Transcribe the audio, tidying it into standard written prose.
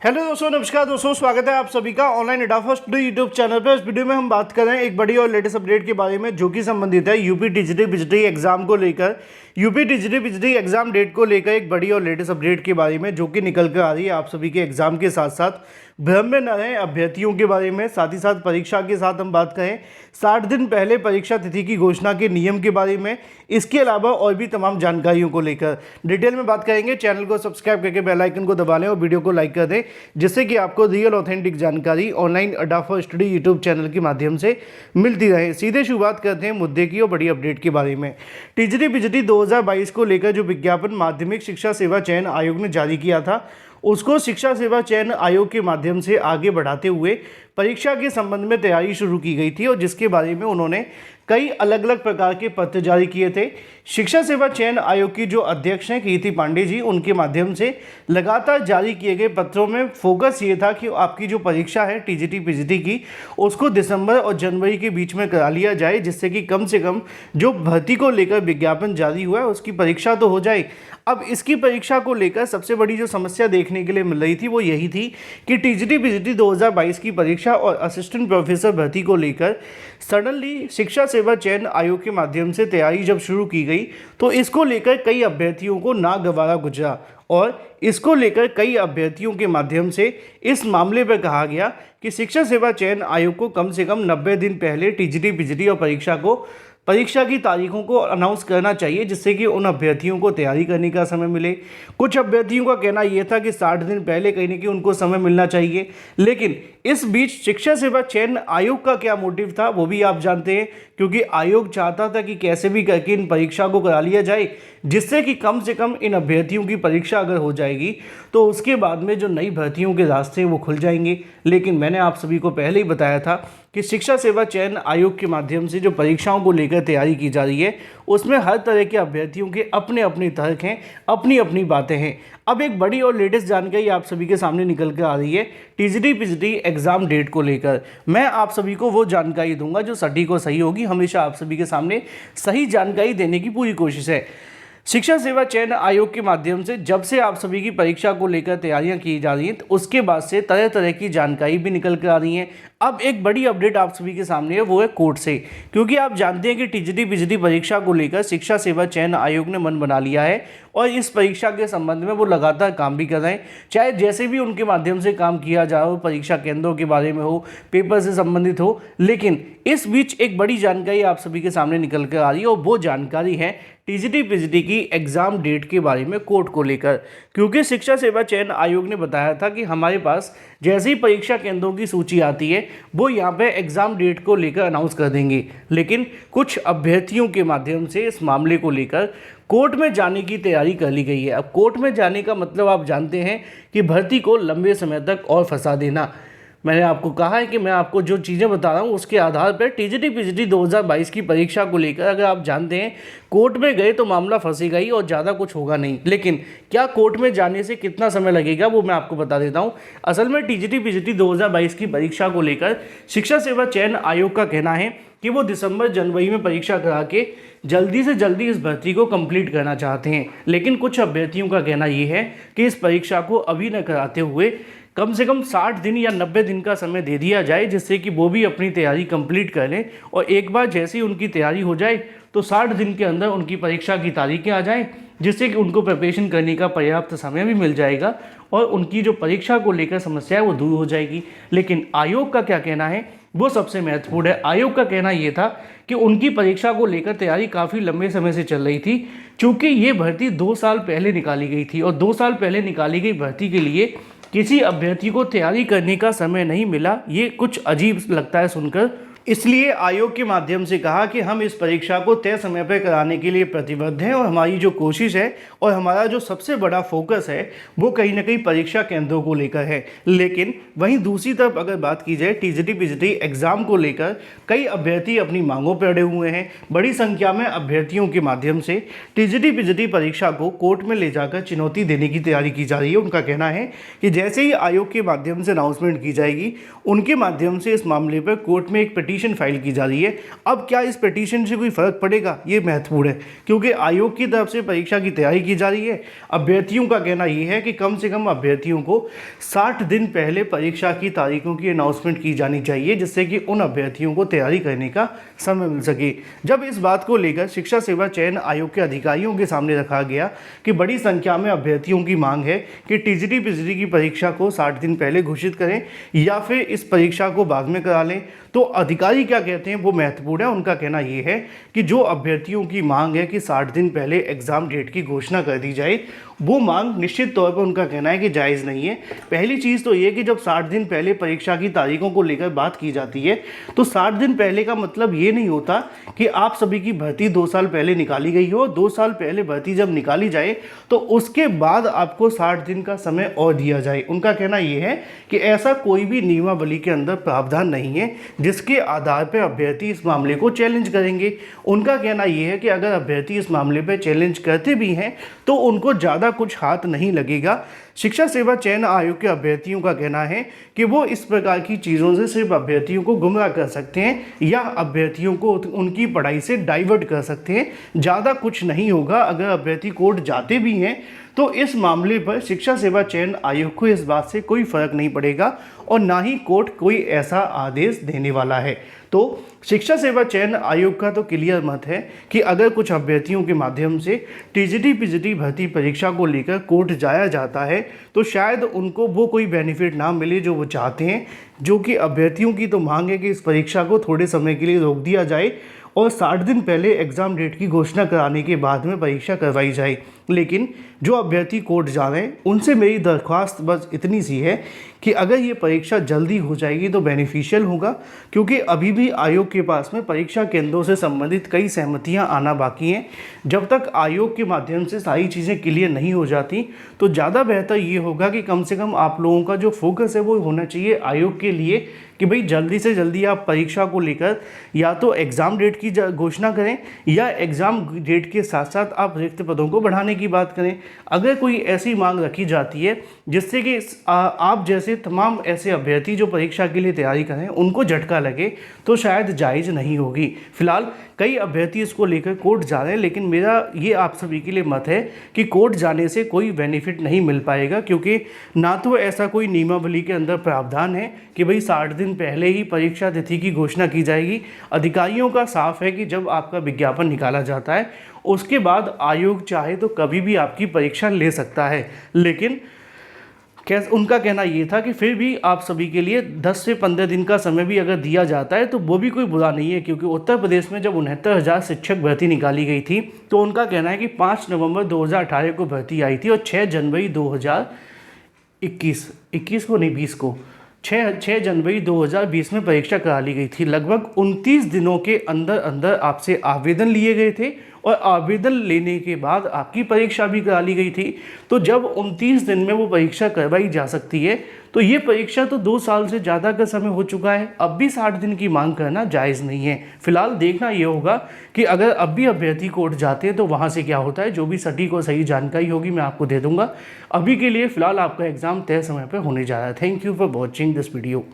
Hello दोस्तों, नमस्कार दोस्तों, स्वागत है आप सभी का ऑनलाइन एडाफा स्टडी यूट्यूब चैनल पर। इस वीडियो में हम बात कर रहे हैं एक बड़ी और लेटेस्ट अपडेट के बारे में जो कि संबंधित है यूपी टीजीटी पीजीटी एग्जाम को लेकर। UP TGT PGT exam date को लेकर एक बड़ी और लेटेस्ट अपडेट के बारे में जो कि निकल कर आ रही है आप सभी के एग्जाम के साथ साथ भ्रम में न रहें अभ्यर्थियों के बारे में। साथ ही साथ परीक्षा के साथ हम बात करें 60 दिन पहले परीक्षा तिथि की घोषणा के नियम के बारे में, इसके अलावा और भी तमाम जानकारियों को लेकर डिटेल में बात करेंगे। चैनल को सब्सक्राइब करके बेल आइकन को दबा लें और वीडियो को लाइक कर दें, जिससे कि आपको रियल ऑथेंटिक जानकारी ऑनलाइन एडाफा स्टडी यूट्यूब चैनल के माध्यम से मिलती रहे। सीधे शुरुआत करते हैं मुद्दे की और बड़ी अपडेट के बारे में। टीजीटी पीजीटी 2022 को लेकर जो विज्ञापन माध्यमिक शिक्षा सेवा चयन आयोग ने जारी किया था, उसको शिक्षा सेवा चयन आयोग के माध्यम से आगे बढ़ाते हुए परीक्षा के संबंध में तैयारी शुरू की गई थी और जिसके बारे में उन्होंने कई अलग अलग प्रकार के पत्र जारी किए थे। शिक्षा सेवा चयन आयोग की जो अध्यक्ष हैं कीर्ति पांडे जी, उनके माध्यम से लगातार जारी किए गए पत्रों में फोकस ये था कि आपकी जो परीक्षा है टीजीटी पीजीटी की, उसको दिसंबर और जनवरी के बीच में करा लिया जाए, जिससे कि कम से कम जो भर्ती को लेकर विज्ञापन जारी हुआ है उसकी परीक्षा तो हो जाए। अब इसकी परीक्षा को लेकर सबसे बड़ी जो समस्या देखने के लिए मिल रही थी वो यही थी कि टीजीटी पीजीटी 2022 की परीक्षा और असिस्टेंट प्रोफेसर भर्ती को लेकर सडनली शिक्षा सेवा चयन आयोग के माध्यम से तैयारी जब शुरू की गई तो इसको लेकर कई अभ्यर्थियों को नागवारा गुजरा और इसको लेकर कई अभ्यर्थियों के माध्यम से इस मामले पर कहा गया कि शिक्षा सेवा चयन आयोग को कम से कम 90 दिन पहले टीजीटी पीजीटी और परीक्षा की तारीखों को अनाउंस करना चाहिए, जिससे कि उन अभ्यर्थियों को तैयारी करने का समय मिले। कुछ अभ्यर्थियों का कहना यह था कि 60 दिन पहले कहीं ना कहीं उनको समय मिलना चाहिए, लेकिन इस बीच शिक्षा सेवा चयन आयोग का क्या मोटिव था वो भी आप जानते हैं, क्योंकि आयोग चाहता था कि कैसे भी करके इन परीक्षा को करा लिया जाए, जिससे कि कम से कम इन अभ्यर्थियों की परीक्षा अगर हो जाएगी तो उसके बाद में जो नई भर्तियों के रास्ते हैं वो खुल जाएंगे। लेकिन मैंने आप सभी को पहले ही बताया था कि शिक्षा सेवा चयन आयोग के माध्यम से जो परीक्षाओं को लेकर तैयारी की जा रही है उसमें हर तरह के अभ्यर्थियों के अपने अपने तर्क हैं, अपनी अपनी बातें हैं। अब एक बड़ी और लेटेस्ट जानकारी आप सभी के सामने निकल कर आ रही है टीजीटी पीजीटी एग्जाम डेट को लेकर। मैं आप सभी को वो जानकारी दूंगा जो सटीक और सही होगी। हमेशा आप सभी के सामने सही जानकारी देने की पूरी कोशिश है। शिक्षा सेवा चयन आयोग के माध्यम से जब से आप सभी की परीक्षा को लेकर तैयारियां की जा रही हैं तो उसके बाद से तरह तरह की जानकारी भी निकल कर आ रही है। अब एक बड़ी अपडेट आप सभी के सामने है, वो है कोर्ट से, क्योंकि आप जानते हैं कि टीजीटी पीजीटी परीक्षा को लेकर शिक्षा सेवा चयन आयोग ने मन बना लिया है और इस परीक्षा के संबंध में वो लगातार काम भी कर रहे हैं। चाहे जैसे भी उनके माध्यम से काम किया जा हो, परीक्षा केंद्रों के बारे में हो, पेपर से संबंधित हो, लेकिन इस बीच एक बड़ी जानकारी आप सभी के सामने निकल कर आ रही है और वो जानकारी है टीजीटी पीजीटी की एग्जाम डेट के बारे में कोर्ट को लेकर। क्योंकि शिक्षा सेवा चयन आयोग ने बताया था कि हमारे पास जैसे ही परीक्षा केंद्रों की सूची आती है वो यहाँ पे एग्जाम डेट को लेकर अनाउंस कर देंगे, लेकिन कुछ अभ्यर्थियों के माध्यम से इस मामले को लेकर कोर्ट में जाने की तैयारी कर ली गई है। अब कोर्ट में जाने का मतलब आप जानते हैं कि भर्ती को लंबे समय तक और फंसा देना। मैंने आपको कहा है कि मैं आपको जो चीज़ें बता रहा हूँ उसके आधार पर टीजीटी पीजीटी 2022 की परीक्षा को लेकर अगर आप जानते हैं कोर्ट में गए तो मामला फंसेगा ही और ज़्यादा कुछ होगा नहीं। लेकिन क्या कोर्ट में जाने से कितना समय लगेगा वो मैं आपको बता देता हूँ। असल में टीजीटी पीजीटी 2022 की परीक्षा को लेकर शिक्षा सेवा चयन आयोग का कहना है कि वो दिसंबर जनवरी में परीक्षा करा के जल्दी से जल्दी इस भर्ती को कंप्लीट करना चाहते हैं। लेकिन कुछ अभ्यर्थियों का कहना ये है कि इस परीक्षा को अभी न कराते हुए कम से कम 60 दिन या 90 दिन का समय दे दिया जाए, जिससे कि वो भी अपनी तैयारी कंप्लीट कर लें और एक बार जैसे ही उनकी तैयारी हो जाए तो 60 दिन के अंदर उनकी परीक्षा की तारीखें आ जाएं, जिससे कि उनको प्रिपरेशन करने का पर्याप्त समय भी मिल जाएगा और उनकी जो परीक्षा को लेकर समस्या है वो दूर हो जाएगी। लेकिन आयोग का क्या कहना है वो सबसे महत्वपूर्ण है। आयोग का कहना ये था कि उनकी परीक्षा को लेकर तैयारी काफ़ी लंबे समय से चल रही थी, चूँकि ये भर्ती 2 साल पहले निकाली गई थी और 2 साल पहले निकाली गई भर्ती के लिए किसी अभ्यर्थी को तैयारी करने का समय नहीं मिला। ये कुछ अजीब लगता है सुनकर, इसलिए आयोग के माध्यम से कहा कि हम इस परीक्षा को तय समय पर कराने के लिए प्रतिबद्ध हैं और हमारी जो कोशिश है और हमारा जो सबसे बड़ा फोकस है वो कहीं ना कहीं परीक्षा केंद्रों को लेकर है। लेकिन वहीं दूसरी तरफ अगर बात की जाए टीजीटी पीजीटी एग्जाम को लेकर कई अभ्यर्थी अपनी मांगों पर अड़े हुए हैं। बड़ी संख्या में अभ्यर्थियों के माध्यम से टीजीटी पीजीटी परीक्षा को कोर्ट में ले जाकर चुनौती देने की तैयारी की जा रही है। उनका कहना है कि जैसे ही आयोग के माध्यम से अनाउंसमेंट की जाएगी उनके माध्यम से इस मामले पर कोर्ट में एक पिटीशन फाइल की जा रही है। अब क्या इस पिटीशन से कोई फर्क पड़ेगा, ये महत्वपूर्ण है, क्योंकि आयोग की तरफ से परीक्षा की तैयारी की जा रही है। अभ्यर्थियों का कहना ये है कि कम से कम अभ्यर्थियों को 60 दिन पहले परीक्षा की तारीखों की अनाउंसमेंट की जानी चाहिए, जिससे कि उन अभ्यर्थियों को तैयारी करने का समय मिल सके। जब इस बात को लेकर शिक्षा सेवा चयन आयोग के अधिकारियों के सामने रखा गया कि बड़ी संख्या में अभ्यर्थियों की मांग है कि टीजीटी पीजीटी की परीक्षा को 60 दिन पहले घोषित करें या फिर इस परीक्षा को बाद में करा लें, तो अधिकारी क्या कहते हैं वो महत्वपूर्ण है। उनका कहना ये है कि जो अभ्यर्थियों की मांग है कि 60 दिन पहले एग्जाम डेट की घोषणा कर दी जाए, वो मांग निश्चित तौर पर उनका कहना है कि जायज़ नहीं है। पहली चीज़ तो ये कि जब 60 दिन पहले परीक्षा की तारीखों को लेकर बात की जाती है तो 60 दिन पहले का मतलब ये नहीं होता कि आप सभी की भर्ती 2 साल पहले निकाली गई हो। 2 साल पहले भर्ती जब निकाली जाए तो उसके बाद आपको 60 दिन का समय और दिया जाए। उनका कहना यह है कि ऐसा कोई भी नियमावली के अंदर प्रावधान नहीं है जिसके आधार पर अभ्यर्थी इस मामले को चैलेंज करेंगे। उनका कहना यह है कि अगर अभ्यर्थी इस मामले पर चैलेंज करते भी हैं तो उनको ज़्यादा कुछ हाथ नहीं लगेगा। शिक्षा सेवा चयन आयोग के अभ्यर्थियों का कहना है कि वो इस प्रकार की चीज़ों से सिर्फ अभ्यर्थियों को गुमराह कर सकते हैं या अभ्यर्थियों को उनकी पढ़ाई से डाइवर्ट कर सकते हैं, ज़्यादा कुछ नहीं होगा। अगर अभ्यर्थी कोर्ट जाते भी हैं तो इस मामले पर शिक्षा सेवा चयन आयोग को इस बात से कोई फर्क नहीं पड़ेगा और ना ही कोर्ट कोई ऐसा आदेश देने वाला है। तो शिक्षा सेवा चयन आयोग का तो क्लियर मत है कि अगर कुछ अभ्यर्थियों के माध्यम से टीजीटी पीजीटी भर्ती परीक्षा को लेकर कोर्ट जाया जाता है तो शायद उनको वो कोई बेनिफिट ना मिले जो वो चाहते हैं, जो कि अभ्यर्थियों की तो मांग है कि इस परीक्षा को थोड़े समय के लिए रोक दिया जाए और 60 दिन पहले एग्ज़ाम डेट की घोषणा कराने के बाद में परीक्षा करवाई जाए। लेकिन जो अभ्यर्थी कोर्ट जा रहे हैं उनसे मेरी दरख्वास्त बस इतनी सी है कि अगर ये परीक्षा जल्दी हो जाएगी तो बेनिफिशियल होगा, क्योंकि अभी भी आयोग के पास में परीक्षा केंद्रों से संबंधित कई सहमतियां आना बाकी हैं। जब तक आयोग के माध्यम से सारी चीज़ें क्लियर नहीं हो जाती तो ज़्यादा बेहतर ये होगा कि कम से कम आप लोगों का जो फोकस है वो होना चाहिए आयोग के लिए कि भाई जल्दी से जल्दी आप परीक्षा को लेकर या तो एग्ज़ाम डेट की घोषणा करें या एग्ज़ाम डेट के साथ साथ आप रिक्त पदों को बढ़ाने की बात करें। अगर कोई ऐसी मांग रखी जाती है जिससे कि आप जैसे तमाम ऐसे अभ्यर्थी जो परीक्षा के लिए तैयारी करें उनको झटका लगे तो शायद जायज़ नहीं होगी। फिलहाल कई अभ्यर्थी इसको लेकर कोर्ट जा रहे हैं, लेकिन मेरा ये आप सभी के लिए मत है कि कोर्ट जाने से कोई बेनिफिट नहीं मिल पाएगा, क्योंकि ना तो ऐसा कोई नियमावली के अंदर प्रावधान है कि भाई 60 दिन पहले ही परीक्षा तिथि की घोषणा की जाएगी। अधिकारियों का साफ है कि जब आपका विज्ञापन निकाला जाता है उसके बाद आयोग चाहे तो कभी भी आपकी परीक्षा ले सकता है। लेकिन उनका कहना ये था कि फिर भी आप सभी के लिए 10 से 15 दिन का समय भी अगर दिया जाता है तो वो भी कोई बुरा नहीं है, क्योंकि उत्तर प्रदेश में जब 69,000 शिक्षक भर्ती निकाली गई थी तो उनका कहना है कि 5 नवंबर 2018 को भर्ती आई थी और 6 जनवरी 2020 में परीक्षा करा ली गई थी। लगभग 29 दिनों के अंदर अंदर आपसे आवेदन लिए गए थे और आवेदन लेने के बाद आपकी परीक्षा भी करा ली गई थी। तो जब 29 दिन में वो परीक्षा करवाई जा सकती है तो ये परीक्षा तो 2 साल से ज़्यादा का समय हो चुका है। अब भी 60 दिन की मांग करना जायज़ नहीं है। फिलहाल देखना ये होगा कि अगर अब भी अभ्यर्थी कोर्ट जाते हैं तो वहाँ से क्या होता है। जो भी सटीक और सही जानकारी होगी मैं आपको दे दूँगा। अभी के लिए फ़िलहाल आपका एग्ज़ाम तय समय पर होने जा रहा है। Thank you for watching this video.